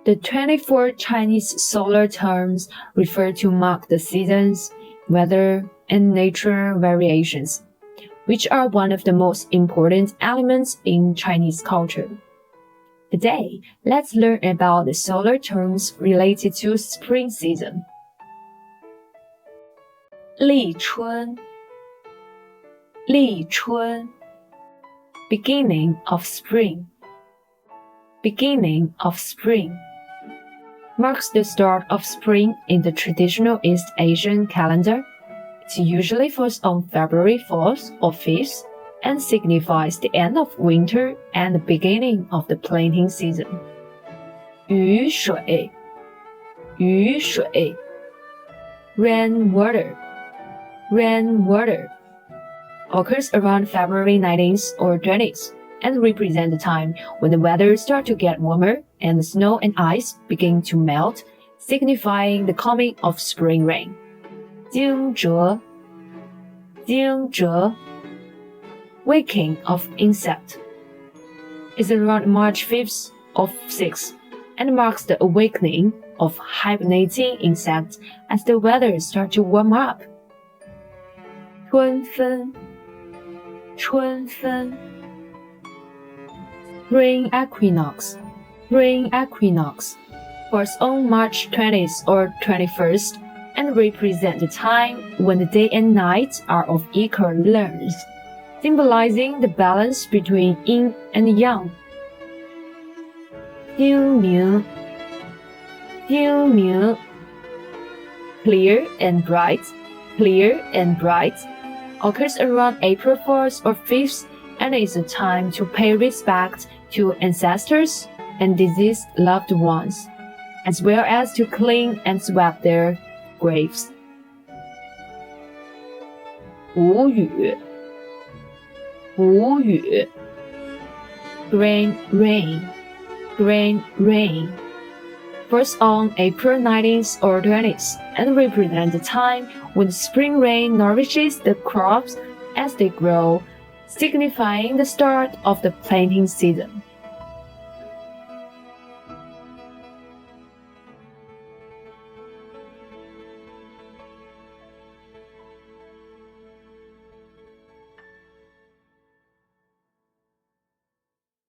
The 24 Chinese solar terms refer to mark the seasons, weather, and nature variations, which are one of the most important elements in Chinese culture. Today, let's learn about the solar terms related to spring season. 立春 立春 Beginning of spring. Beginning of spring marks the start of spring in the traditional East Asian calendar. It usually falls on February 4th or 5th and signifies the end of winter and the beginning of the planting season. 雨水 雨水 Rainwater Rainwater occurs around February 19th or 20th and represent the time when the weather starts to get warmer and the snow and ice begin to melt, signifying the coming of spring rain. 惊蛰惊蛰 Waking of insect is around March 5th or 6th and marks the awakening of hibernating insects as the weather starts to warm up. 春分春分 Spring equinox Spring equinox falls on March 20th or 21st and represent the time when the day and night are of equal length, symbolizing the balance between yin and yang. 清明清明 Clear and bright occurs around April 4th or 5th and is a time to pay respect to ancestors and deceased loved ones, as well as to clean and sweep their graves. 谷雨谷雨 Grain rain falls on April 19th or 20th and represent the time when spring rain nourishes the crops as they grow, signifying the start of the planting season.